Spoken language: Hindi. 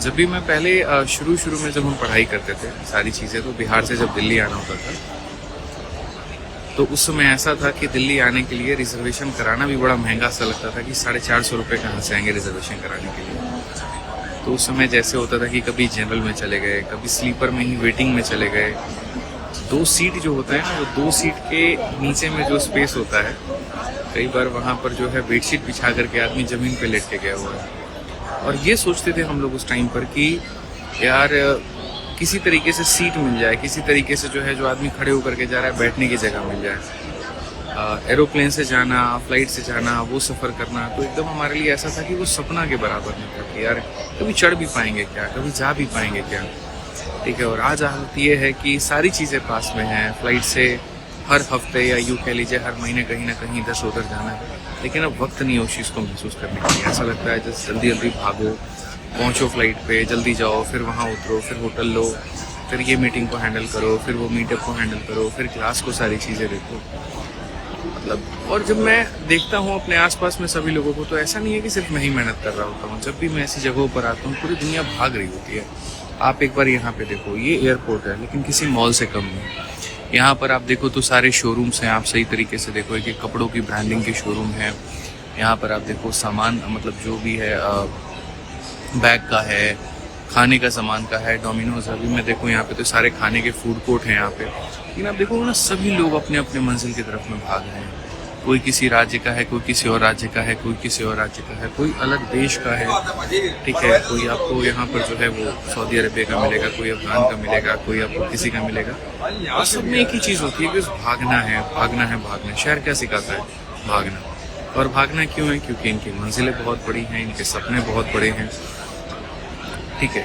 जब भी मैं पहले शुरू में जब हम पढ़ाई करते थे सारी चीज़ें, तो बिहार से जब दिल्ली आना होता था, तो उस समय ऐसा था कि दिल्ली आने के लिए रिजर्वेशन कराना भी बड़ा महंगा सा लगता था कि 450 रुपये कहाँ से आएंगे रिजर्वेशन कराने के लिए। तो उस समय जैसे होता था कि कभी जनरल में चले गए, कभी स्लीपर में ही वेटिंग में चले गए। 2 सीट जो होता है ना, वो 2 सीट के नीचे में जो स्पेस होता है, कई बार वहाँ पर जो है बेडशीट बिछा करके आदमी ज़मीन पे लेट के गया हुआ है। और ये सोचते थे हम लोग उस टाइम पर कि यार किसी तरीके से सीट मिल जाए, किसी तरीके से जो है जो आदमी खड़े होकर के जा रहा है बैठने की जगह मिल जाए। एरोप्लेन से जाना, फ्लाइट से जाना, वो सफ़र करना तो एकदम हमारे लिए ऐसा था कि वो सपना के बराबर नहीं था कि यार कभी चढ़ भी पाएंगे क्या, कभी जा भी पाएंगे क्या। ठीक है, और आज हालत ये है कि सारी चीज़ें पास में हैं। फ्लाइट से हर हफ्ते या यूँ कह लीजिए हर महीने कहीं ना कहीं इधर से उधर जाना है, लेकिन अब वक्त नहीं है उस चीज़ को महसूस करने के लिए। ऐसा लगता है जैसे जल्दी जल्दी भागो, पहुँचो फ्लाइट पे, जल्दी जाओ, फिर वहाँ उतरो, फिर होटल लो, फिर ये मीटिंग को हैंडल करो, फिर वो मीटअप को हैंडल करो, फिर क्लास को सारी चीज़ें देखो। मतलब और जब मैं देखता हूँ अपने आसपास में सभी लोगों को, तो ऐसा नहीं है कि सिर्फ मैं ही मेहनत कर रहा होता हूँ। जब भी मैं ऐसी जगहों पर आता हूँ, पूरी दुनिया भाग रही होती है। आप एक बार यहाँ पे देखो, ये एयरपोर्ट है लेकिन किसी मॉल से कम नहीं। यहाँ पर आप देखो तो सारे शोरूम्स हैं, आप सही तरीके से देखो कि कपड़ों की ब्रांडिंग के शोरूम है। यहाँ पर आप देखो सामान, मतलब जो भी है बैग का है, खाने का सामान का है, डोमिनोज। अभी मैं देखूँ यहाँ पे तो सारे खाने के फूड कोर्ट हैं यहाँ पे। लेकिन आप देखो ना, सभी लोग अपने अपने मंजिल की तरफ में भाग रहे हैं। कोई किसी राज्य का है, कोई किसी और राज्य का है, कोई किसी और राज्य का है, कोई अलग देश का है। ठीक है, कोई आपको यहाँ पर जो है वो सऊदी अरेबिया का मिलेगा, कोई अफगान का मिलेगा, कोई आपको किसी का मिलेगा। और सब में एक ही चीज़ होती है कि भागना है, भागना है, भागना है। शहर क्या सिखाता है? भागना। और भागना क्यों है? क्योंकि इनकी मंजिलें बहुत बड़ी हैं, इनके सपने बहुत बड़े हैं। ठीक है।